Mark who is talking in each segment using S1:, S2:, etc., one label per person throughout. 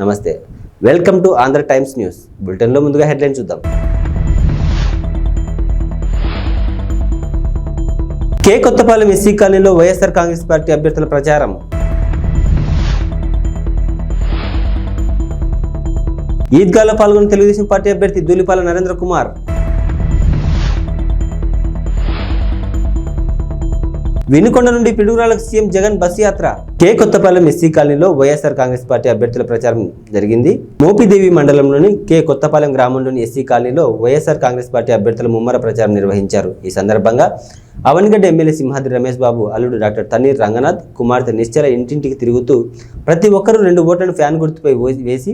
S1: నమస్తే, welcome to Andhra times news బులెటిన్లో ముందుగా హెడ్లైన్ చూద్దాం. కే కొత్తపాలెం ఎస్సీ కాలనీలో వైఎస్ఆర్ కాంగ్రెస్ పార్టీ అభ్యర్థుల ప్రచారం. ఈద్గాలో పాల్గొన్న తెలుగుదేశం పార్టీ అభ్యర్థి ధూళిపాల నరేంద్ర కుమార్. వినుకొండ నుండి పిడుగురాలకు సీఎం జగన్ బస్ యాత్ర. కే కొత్తపాలెం ఎస్సీ కాలనీలో వైఎస్ఆర్ కాంగ్రెస్ పార్టీ అభ్యర్థుల ప్రచారం జరిగింది. మోపిదేవి మండలంలోని కే కొత్తపాలెం గ్రామంలోని ఎస్సీ కాలనీలో వైఎస్ఆర్ కాంగ్రెస్ పార్టీ అభ్యర్థుల ముమ్మర ప్రచారం నిర్వహించారు. ఈ సందర్భంగా అవనిగడ్డ ఎమ్మెల్యే సింహాద్రి రమేష్ బాబు అల్లుడు డాక్టర్ తన్నీర్ రంగనాథ్ కుమార్తె నిశ్చల ఇంటింటికి తిరుగుతూ ప్రతి ఒక్కరూ 2 ఓట్లను ఫ్యాన్ గుర్తుపై వేసి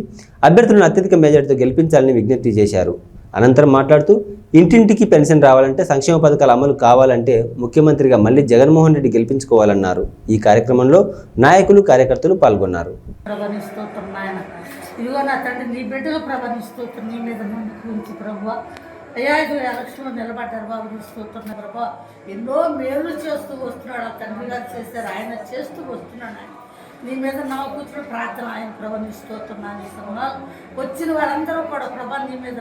S1: అభ్యర్థులను అత్యధిక మెజార్టీతో గెలిపించాలని విజ్ఞప్తి చేశారు. అనంతరం మాట్లాడుతూ ఇంటింటికి పెన్షన్ రావాలంటే, సంక్షేమ పథకాల అమలు కావాలంటే ముఖ్యమంత్రిగా మళ్ళీ జగన్మోహన్ రెడ్డి గెలిపించుకోవాలన్నారు. ఈ కార్యక్రమంలో నాయకులు, కార్యకర్తలు పాల్గొన్నారు.
S2: అయ్యా ఇది ఎలక్షన్లో నిలబడ్డారు బాబు, తీసుకొస్తున్నారు ప్రభా, ఎన్నో మేలు చేస్తూ వస్తున్నాడు. ఆ తండ్రి గారు చేశారు, ఆయన చేస్తూ వస్తున్నాడు. ఆయన నీ మీద నమ్మకూర్చున్న ప్రార్థన ఆయన ప్రభా నిస్తుతున్నాను. ఈ సమయంలో వచ్చిన వారందరూ కూడా ప్రభా నీ మీద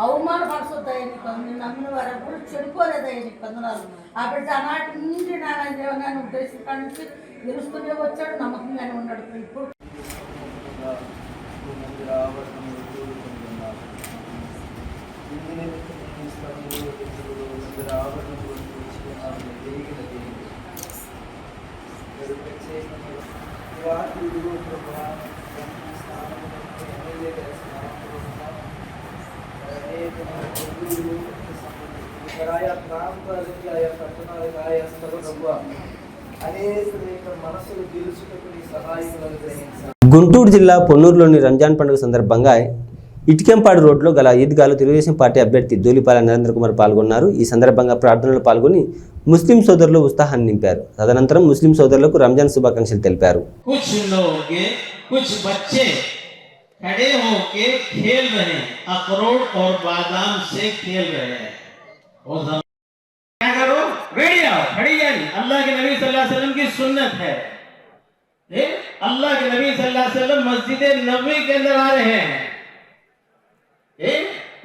S2: అవమానపరచొద్దయ్యా, నీకు నేను నమ్మిన వారెవరు చెడిపోలేదయ్యా, నీకు వందనాలు. ఆ బిడ్డ ఆనాటి నుండి నాన్న ఉద్దేశం కాడి నుంచి గెలుస్తూనే వచ్చాడు, నమ్మకంగానే ఉన్నాడు. ఇప్పుడు
S1: గుంటూరు జిల్లా పొన్నూరులోని రంజాన్ పండుగ సందర్భంగా ఇటికెంపాడు రోడ్లో గల ఈద్గాలో తెలుగుదేశం పార్టీ అభ్యర్థి ధూళిపాల నరేంద్ర కుమార్ పాల్గొన్నారు. ఈ సందర్భంగా ప్రార్థనలు పాల్గొని ముస్లిం సోదరులు ఉత్సాహాన్ని నింపారు. తదనంతరం ముస్లిం సోదరులకు రంజాన్ శుభాకాంక్షలు తెలిపారు.
S3: अल्लाह के नबी सल्लल्लाहु अलैहि वसल्लम मस्जिद नबवी के अंदर आ रहे हैं।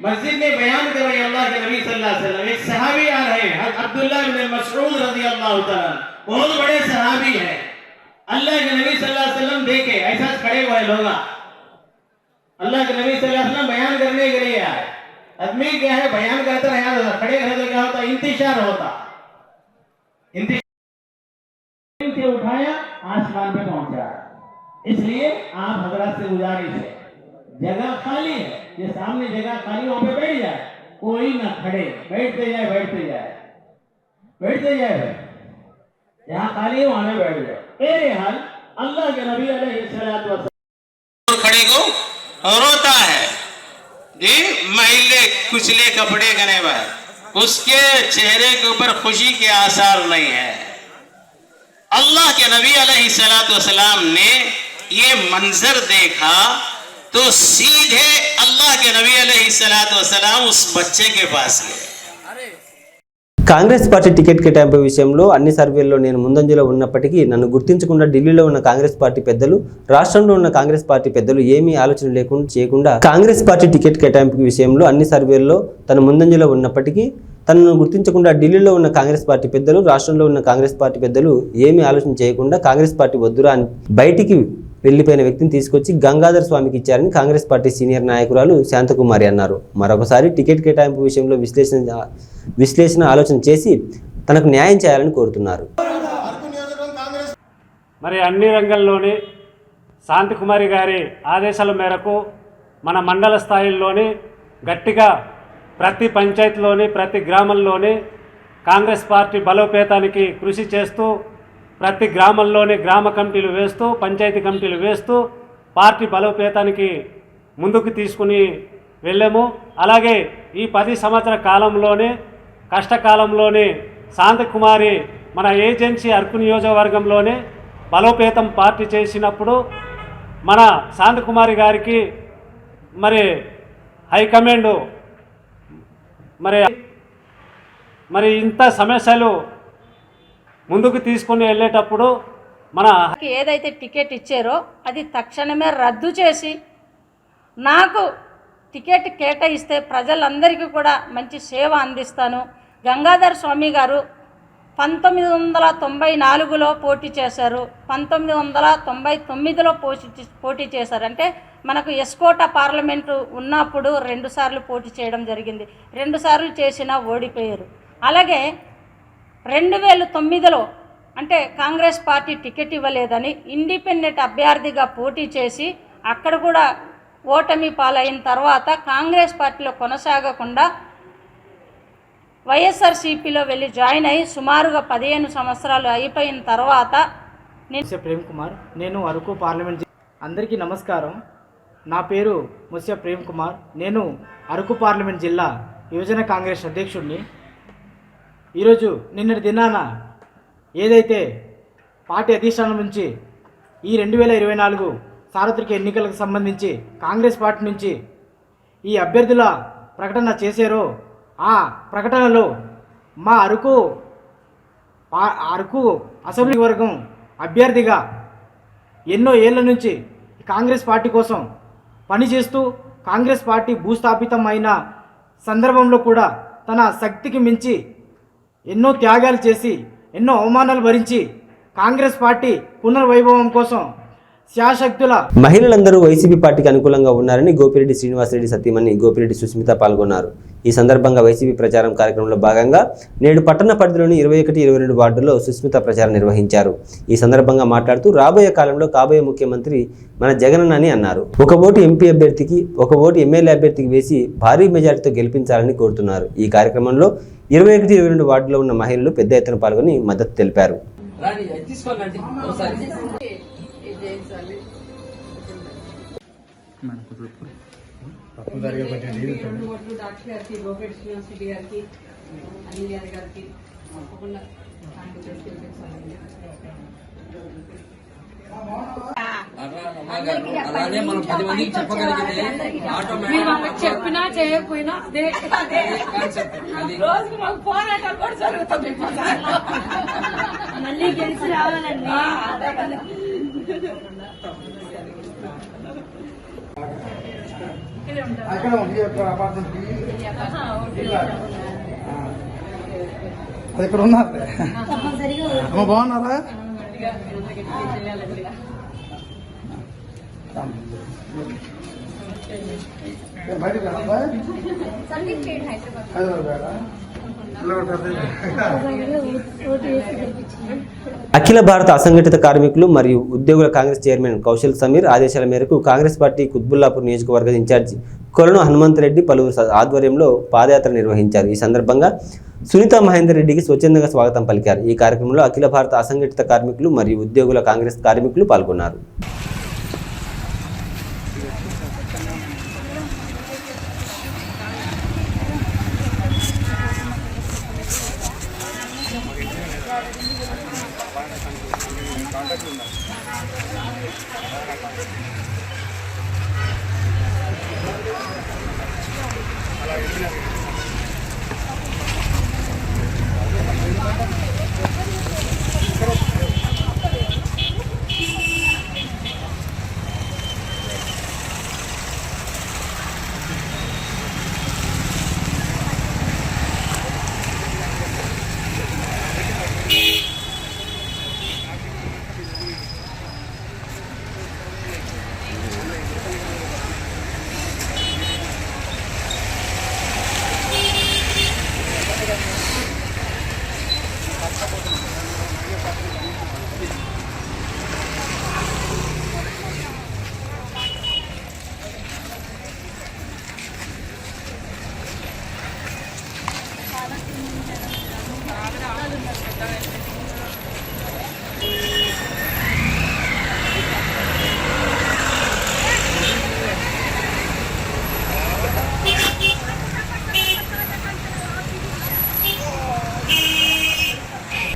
S3: मस्जिद में बयान कर रहे हैं अल्लाह के नबी सल्लल्लाहु अलैहि वसल्लम। एक सहाबी आ रहे हैं अब्दुल्लाह बिन मसऊद रज़ियल्लाहु ताला, बहुत बड़े सहाबी हैं। अल्लाह के नबी सल्लल्लाहु अलैहि वसल्लम देखे ऐसा खड़े हुए लोग, अल्लाह के नबी सल्लल्लाहु अलैहि वसल्लम बयान करने के लिए आए। आदमी क्या है, बयान करता रहा, खड़े रहे तो क्या होता, इंतजार होता, से उठाया आसमान पे पहुंचा। इसलिए आप हजरत से गुजारिश है, जगह खाली है, ये सामने जगह खाली, वहां पे बैठ जाए, कोई ना खड़े, बैठते जाए यहाँ खाली है वहां बैठ जाए। मेरे हाल अल्लाह के नबी अलैहिस्सलातु वस्सलाम खड़े को रोता है जी, मैले कुचले कपड़े गने पर उसके चेहरे के ऊपर खुशी के आसार नहीं है। अल्लाह के नबी अलैहिस्सलातु वस्सलाम ने ये मंजर देखा तो सीधे अल्लाह के नबी अलैहिस्सलातु वस्सलाम उस बच्चे के पास गए.
S1: కాంగ్రెస్ పార్టీ టికెట్ కేటాయింపు విషయంలో అన్ని సర్వేల్లో నేను ముందంజలో ఉన్నప్పటికీ నన్ను గుర్తించకుండా ఢిల్లీలో ఉన్న కాంగ్రెస్ పార్టీ పెద్దలు, రాష్ట్రంలో ఉన్న కాంగ్రెస్ పార్టీ పెద్దలు ఏమీ ఆలోచన చేయకుండా కాంగ్రెస్ పార్టీ టికెట్ కేటాయింపు విషయంలో అన్ని సర్వేల్లో తన ముందంజలో ఉన్నప్పటికీ తనను గుర్తించకుండా ఢిల్లీలో ఉన్న కాంగ్రెస్ పార్టీ పెద్దలు, రాష్ట్రంలో ఉన్న కాంగ్రెస్ పార్టీ పెద్దలు ఏమీ ఆలోచన చేయకుండా కాంగ్రెస్ పార్టీ వద్దురా అని బయటికి వెళ్లిపోయిన వ్యక్తిని తీసుకొచ్చి గంగాధర్ స్వామికి ఇచ్చారని కాంగ్రెస్ పార్టీ సీనియర్ నాయకురాలు శాంతకుమారి అన్నారు. మరొకసారి టికెట్ కేటాయింపు విషయంలో విశ్లేషణ ఆలోచన చేసి తనకు న్యాయం చేయాలని కోరుతున్నారు.
S4: మరి అన్ని రంగంలోని శాంతకుమారి గారి ఆదేశాల మేరకు మన మండల స్థాయిల్లోని గట్టిగా ప్రతి పంచాయతీలోని ప్రతి గ్రామంలోని కాంగ్రెస్ పార్టీ బలోపేతానికి కృషి చేస్తూ ప్రతి గ్రామంలోని గ్రామ కమిటీలు వేస్తూ, పంచాయతీ కమిటీలు వేస్తూ పార్టీ బలోపేతానికి ముందుకు తీసుకుని వెళ్ళాము. అలాగే ఈ 10 సంవత్సర కాలంలోనే కష్టకాలంలోనే శాంతకుమారి మన ఏజెన్సీ అరకు నియోజకవర్గంలోనే బలోపేతం పార్టీ చేసినప్పుడు మన శాంతకుమారి గారికి మరి హైకమాండ్ మరి ఇంత సమస్యలు ముందుకు తీసుకొని వెళ్ళేటప్పుడు మన
S5: ఏదైతే టికెట్ ఇచ్చారో అది తక్షణమే రద్దు చేసి నాకు టికెట్ కేటాయిస్తే ప్రజలందరికీ కూడా మంచి సేవ అందిస్తాను. గంగాధర్ స్వామి గారు 1994లో పోటీ చేశారు, 1999లో పోటీ చేశారు. అంటే మనకు ఎస్కోట పార్లమెంటు ఉన్నప్పుడు 2 సార్లు పోటీ చేయడం జరిగింది. 2 సార్లు చేసినా ఓడిపోయారు. అలాగే 2009లో అంటే కాంగ్రెస్ పార్టీ టికెట్ ఇవ్వలేదని ఇండిపెండెంట్ అభ్యర్థిగా పోటీ చేసి అక్కడ కూడా ఓటమి పాలైన తర్వాత కాంగ్రెస్ పార్టీలో కొనసాగకుండా వైఎస్ఆర్సీపీలో వెళ్ళి జాయిన్ అయ్యి సుమారుగా 15 సంవత్సరాలు అయిపోయిన తర్వాత
S6: ముస్య ప్రేమ్ కుమార్, నేను అరకు పార్లమెంట్. అందరికీ నమస్కారం. నా పేరు ముస్య ప్రేమ్ కుమార్. నేను అరకు పార్లమెంట్ జిల్లా యువజన కాంగ్రెస్ అధ్యక్షుడిని. ఈరోజు నిన్నటి దినాన ఏదైతే పార్టీ అధిష్టానం నుంచి ఈ 2024 సార్వత్రిక ఎన్నికలకు సంబంధించి కాంగ్రెస్ పార్టీ నుంచి ఈ అభ్యర్థుల ప్రకటన చేశారో ఆ ప్రకటనలో మా అరకు అసెంబ్లీ వర్గం అభ్యర్థిగా ఎన్నో ఏళ్ల నుంచి కాంగ్రెస్ పార్టీ కోసం పనిచేస్తూ కాంగ్రెస్ పార్టీ భూస్థాపితం అయిన సందర్భంలో కూడా తన శక్తికి మించి ఎన్నో త్యాగాలు చేసి ఎన్నో అవమానాలు భరించి కాంగ్రెస్ పార్టీ పునర్వైభవం కోసం శాశక్తుల
S1: మహిళలందరూ వైసీపీ పార్టీకి అనుకూలంగా ఉన్నారని గోపిరెడ్డి శ్రీనివాసరెడ్డి సతీమణి గోపిరెడ్డి సుస్మిత పాల్గొన్నారు. ఈ సందర్భంగా వైసీపీ ప్రచారం కార్యక్రమంలో భాగంగా నేడు పట్టణ పరిధిలోని 21, 22 వార్డుల్లో సుస్మిత ప్రచారం నిర్వహించారు. ఈ సందర్భంగా మాట్లాడుతూ రాబోయే కాలంలో కాబోయే ముఖ్యమంత్రి మన జగన్ అని అన్నారు. ఒక ఓటు ఎంపీ అభ్యర్థికి, ఒక ఓటు ఎమ్మెల్యే అభ్యర్థికి వేసి భారీ మెజారిటీతో గెలిపించాలని కోరుతున్నారు. ఈ కార్యక్రమంలో 21, 22 వార్డులో ఉన్న మహిళలు పెద్ద ఎత్తున పాల్గొని మద్దతు తెలిపారు.
S7: అలానే మనం 10 మందికి చెప్పగలిగితే
S8: చెప్పినా చేయకపోయినా రోజుకి మాకు పోరాటం కూడా జరుగుతుంది. మళ్ళీ గెలిచి రావాలండి.
S9: అది ఇక్కడ ఉన్నారు. బాగున్నారా?
S1: అఖిల భారత అసంఘటిత కార్మికులు మరియు ఉద్యోగుల కాంగ్రెస్ చైర్మన్ కౌశల్ సమీర్ ఆదేశాల మేరకు కాంగ్రెస్ పార్టీ కుత్బుల్లాపూర్ నియోజకవర్గ ఇన్ఛార్జి కొలను హనుమంతరెడ్డి పలువురు ఆధ్వర్యంలో పాదయాత్ర నిర్వహించారు. ఈ సందర్భంగా సునీత మహేందర్ రెడ్డికి స్వచ్ఛందంగా స్వాగతం పలికారు. ఈ కార్యక్రమంలో అఖిల భారత అసంఘటిత కార్మికులు మరియు ఉద్యోగుల కాంగ్రెస్ కార్మికులు పాల్గొన్నారు.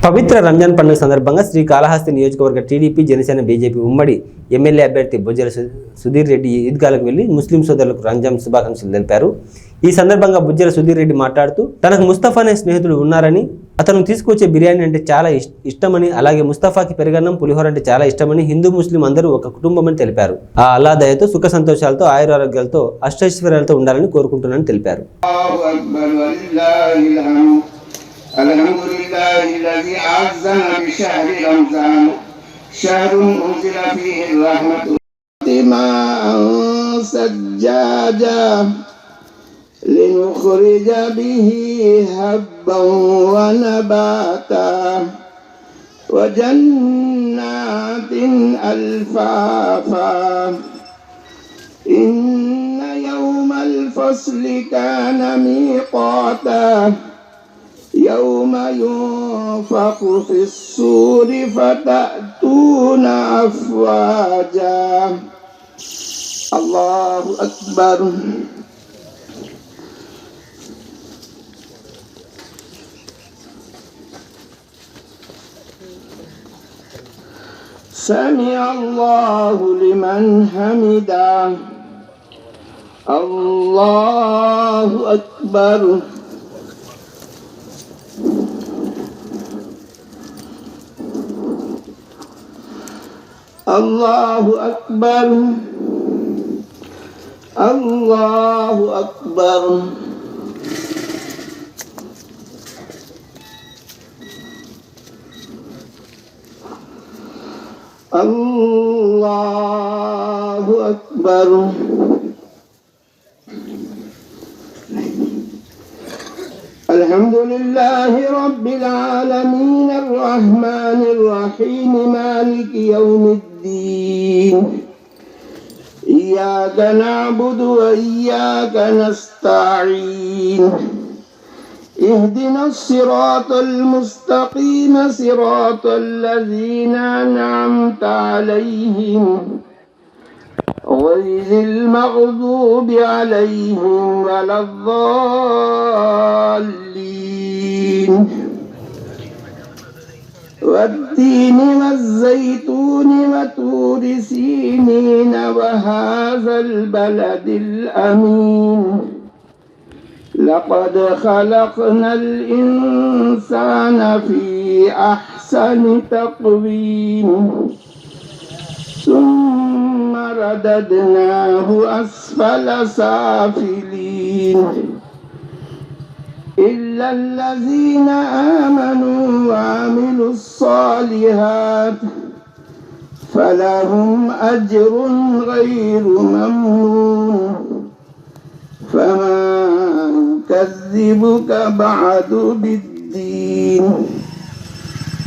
S1: పవిత్ర రంజాన్ పండుగ సందర్భంగా శ్రీకాళహస్తి నియోజకవర్గ టీడీపీ, జనసేన, బీజేపీ ఉమ్మడి ఎమ్మెల్యే అభ్యర్థి బొజ్జల సుధీర్ రెడ్డి ఈద్గాలకు వెళ్లి ముస్లిం సోదరులకు రంజాన్ శుభాకాంక్షలు తెలిపారు. ఈ సందర్భంగా బొజ్జల సుధీర్ రెడ్డి మాట్లాడుతూ తనకు ముస్తఫా అనే స్నేహితుడు ఉన్నారని అతను తీసుకొచ్చే బిర్యానీ అంటే చాలా ఇష్టమని, అలాగే ముస్తఫాకి పెరుగన్నం పులిహోర అంటే చాలా ఇష్టమని హిందూ ముస్లిం అందరూ ఒక కుటుంబమని తెలిపారు. ఆ అల్లా దయతో సుఖ సంతోషాలతో ఆయురారోగ్యాలతో అష్టైశ్వర్యాలతో ఉండాలని కోరుకుంటున్నానని తెలిపారు.
S3: لنخرج به هبا ونباتا وجنات ألفافا إن يوم الفصل كان ميقاتا يوم ينفخ في الصور فتأتون أفواجا الله أكبر سمع الله لمن حمده الله أكبر الله أكبر الله أكبر الله أكبر الحمد لله رب العالمين الرحمن الرحيم مالك يوم الدين إياك نعبد وإياك نستعين اهدنا الصراط المستقيم صراط الذين أنعمت عليهم غير المغضوب عليهم ولا الضالين والتين والزيتون وطور سينين وهذا البلد الأمين لقد خلقنا الإنسان في أحسن تقويم ثم رددناه أسفل سافلين إلا الذين آمنوا وعملوا الصالحات فلهم أجر غير ممنون فما يكذبك بعد بالدين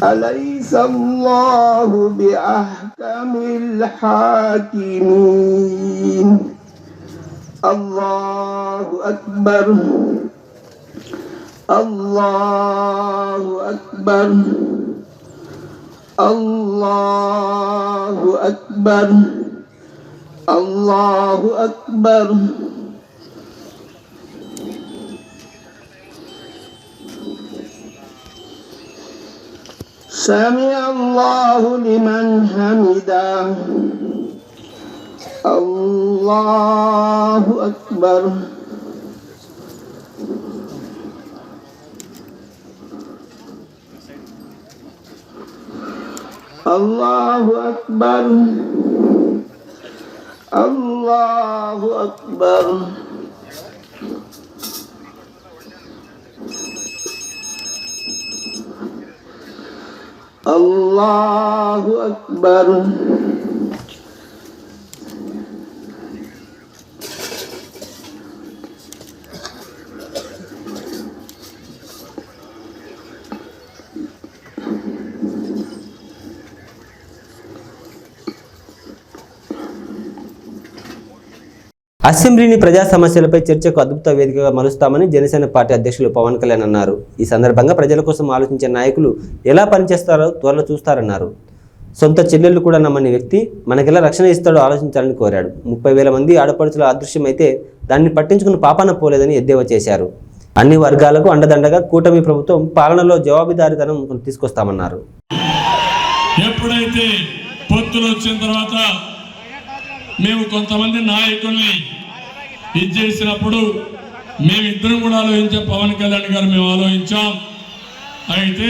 S3: أليس الله بأحكم الحاكمين الله أكبر الله أكبر الله أكبر الله أكبر سمع الله لمن حمده الله أكبر الله أكبر الله أكبر الله أكبر
S1: అసెంబ్లీని ప్రజా సమస్యలపై చర్చకు అద్భుత వేదికగా మలుస్తామని జనసేన పార్టీ అధ్యక్షులు పవన్ కళ్యాణ్ అన్నారు. ఈ సందర్భంగా ప్రజల కోసం ఆలోచించే నాయకులు ఎలా పనిచేస్తారో త్వరలో చూస్తారన్నారు. సొంత చెల్లెళ్ళు కూడా నమ్మని వ్యక్తి మనకెలా రక్షణ ఇస్తాడో ఆలోచించాలని కోరాడు. 30,000 మంది ఆడపడుచుల అదృశ్యమైతే దాన్ని పట్టించుకుని పాపాన పోలేదని ఎద్దేవా చేశారు. అన్ని వర్గాలకు అండదండగా కూటమి ప్రభుత్వం పాలనలో జవాబుదారీతనం తీసుకొస్తామన్నారు.
S10: ఎప్పుడైతే పొత్తులు వచ్చిన తర్వాత మేము కొంతమంది నాయకుల్ని ఇది చేసినప్పుడు మేమిద్దరం కూడా ఆలోచించాం. పవన్ కళ్యాణ్ గారు మేము ఆలోచించాం. అయితే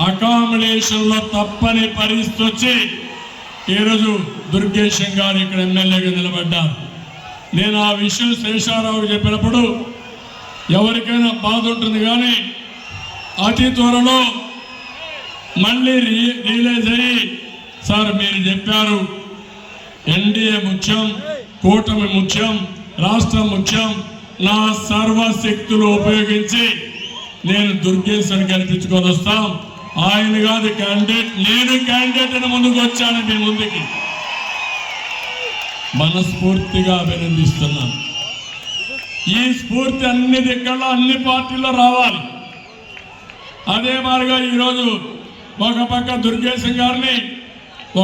S10: అకామిడేషన్లో తప్పని పరిస్థితి వచ్చి ఈరోజు దుర్గేశం గారు ఇక్కడ ఎమ్మెల్యేగా నిలబడ్డారు. నేను ఆ విషయం శేషారావుకు చెప్పినప్పుడు ఎవరికైనా బాధ ఉంటుంది, కానీ అతి త్వరలో మళ్ళీ రియలైజ్ అయ్యి, సార్ మీరు చెప్పారు ఎన్డీఏ ముఖ్యం, కూటమి ముఖ్యం, రాష్ట్రం ముఖ్యం, నా సర్వశక్తులు ఉపయోగించి నేను దుర్గేశ్వరిని గెలిపించుకొని వస్తాం, ఆయన కాదు క్యాండిడేట్, నేను క్యాండిడేట్ అని ముందుకు వచ్చాను. మీ ముందుకి మనస్ఫూర్తిగా అభినందిస్తున్నాను. ఈ స్ఫూర్తి అన్ని దిక్కల్లో అన్ని పార్టీల్లో రావాలి. అదే మాదిరిగా ఈరోజు ఒక పక్క దుర్గేశం గారిని,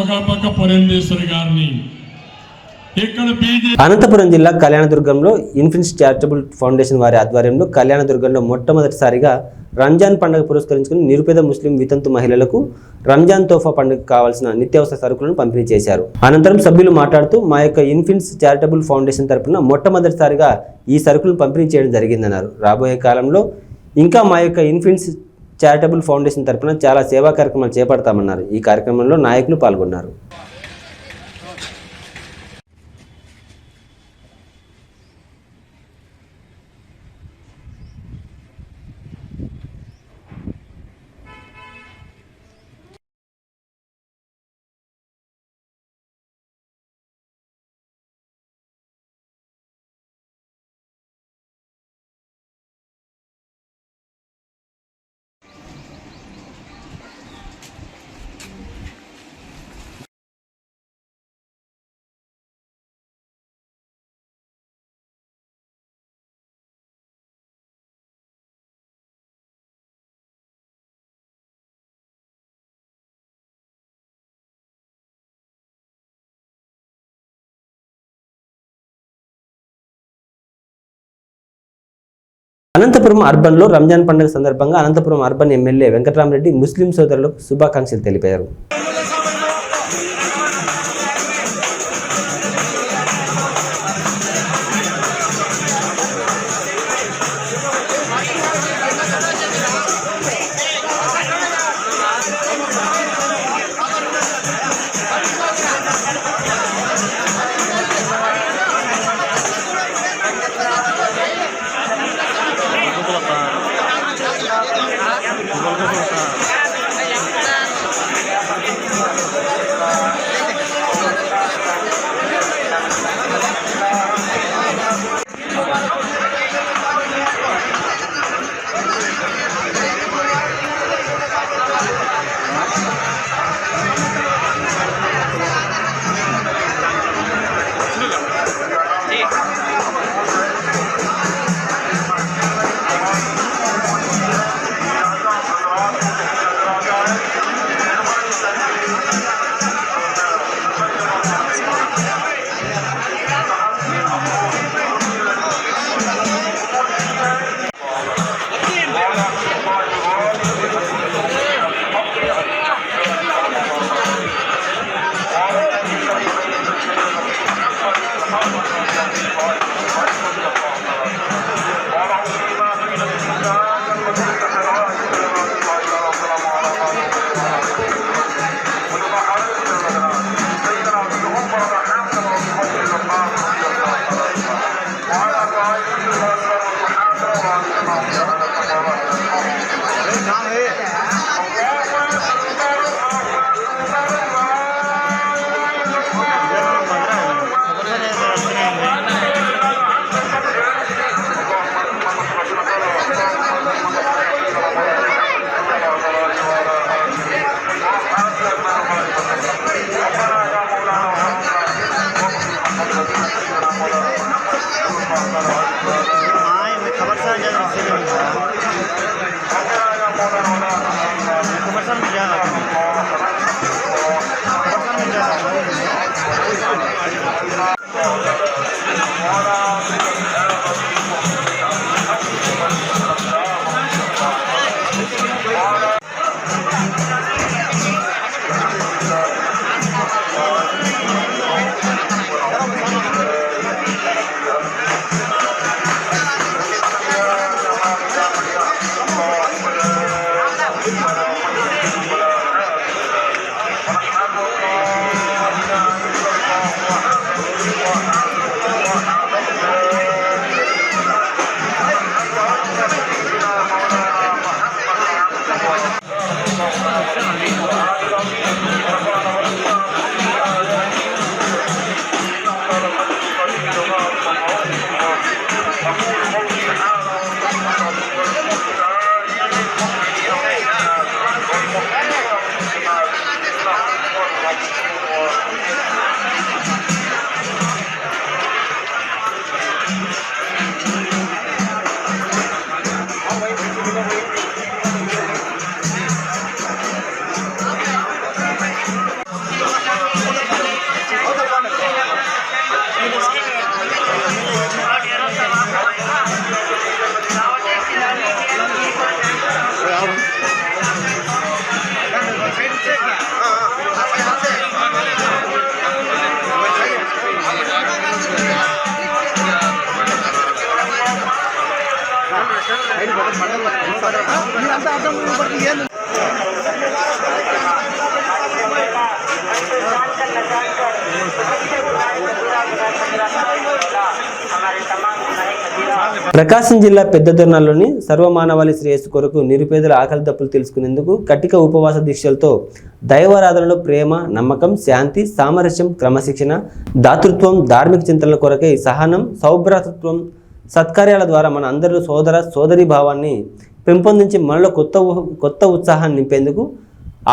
S10: ఒక పక్క పురంధేశ్వరి గారిని ఇక్కడ
S1: అనంతపురం జిల్లా కళ్యాణదుర్గంలో ఇన్ఫినిట్స్ చారిటబుల్ ఫౌండేషన్ వారి ఆధ్వర్యంలో కళ్యాణదుర్గంలో మొట్టమొదటిసారిగా రంజాన్ పండుగ పురస్కరించుకుని నిరుపేద ముస్లిం వితంతు మహిళలకు రంజాన్ తోఫా పండుగకు కావాల్సిన నిత్యావసర సరుకులను పంపిణీ చేశారు. అనంతరం సభ్యులు మాట్లాడుతూ మా యొక్క ఇన్ఫినిట్స్ చారిటబుల్ ఫౌండేషన్ తరఫున మొట్టమొదటిసారిగా ఈ సరుకులను పంపిణీ చేయడం జరిగిందన్నారు. రాబోయే కాలంలో ఇంకా మా యొక్క ఇన్ఫినిట్స్ చారిటబుల్ ఫౌండేషన్ తరఫున చాలా సేవా కార్యక్రమాలు చేపడతామన్నారు. ఈ కార్యక్రమంలో నాయకులు పాల్గొన్నారు. అనంతపురం అర్బన్లో రంజాన్ పండుగ సందర్భంగా అనంతపురం అర్బన్ ఎమ్మెల్యే వెంకటరామరెడ్డి ముస్లిం సోదరులకు శుభాకాంక్షలు తెలిపారు. ప్రకాశం జిల్లా పెద్దదొర్నాల్లోని సర్వమానవాళి శ్రేయస్సు కొరకు నిరుపేదల ఆకలి దప్పులు తెలుసుకునేందుకు కటిక ఉపవాస దీక్షలతో దైవారాధనలో ప్రేమ, నమ్మకం, శాంతి, సామరస్యం, క్రమశిక్షణ, దాతృత్వం, ధార్మిక చింతనల కొరకై సహనం, సౌభ్రాతృత్వం, సత్కార్యాల ద్వారా మన అందరిలో సోదరీ భావాన్ని పెంపొందించి మనలో కొత్త ఉత్సాహాన్ని నింపేందుకు,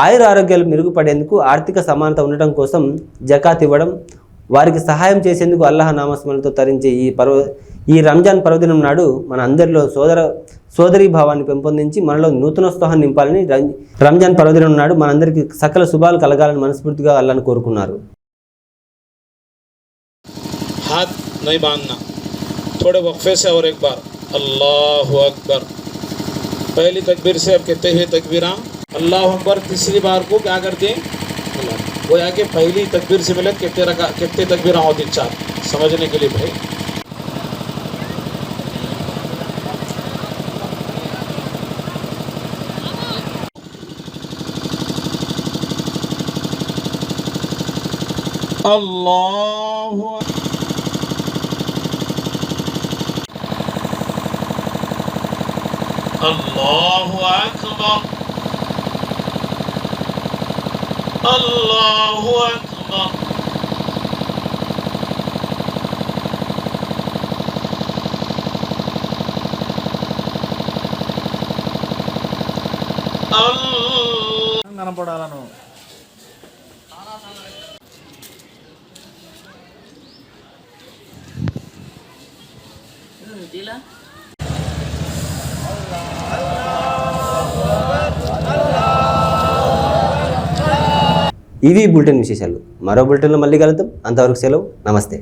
S1: ఆయుర ఆరోగ్యాలు మెరుగుపడేందుకు, ఆర్థిక సమానత ఉండటం కోసం జకాత్ ఇవ్వడం, వారికి సహాయం చేసేందుకు అల్లాహ్ నామస్మరణతో తరించే ఈ రంజాన్ పర్వదినం నాడు మన అందరిలో సోదరీ భావాన్ని పెంపొందించి మనలో నూతనోత్సాహాన్ని నింపాలని రంజాన్ పర్వదినం నాడు మనందరికీ సకల శుభాలు కలగాలని మనస్ఫూర్తిగా అల్లాహ్ని కోరుకున్నారు.
S11: हाथ नहीं बांधना, थोड़े वक्फे से और एक बार अल्लाहु अकबर. पहली तकबीर से अब कहते हैं तकबीरा अल्लाहु अकबर. तीसरी बार को क्या करते हैं, वो आके पहली तकबीर से मिले कितने तकबीरा होती, 4 समझने के लिए भाई. अल्लाहु अल्लाहु अकबर. अल्लाहु अकबर.
S9: కనపడాలను
S1: ఇవి బులెటిన్ విశేషాలు. మరో బులెటిన్లో మళ్ళీ కలుద్దాం. అంతవరకు సెలవు. నమస్తే.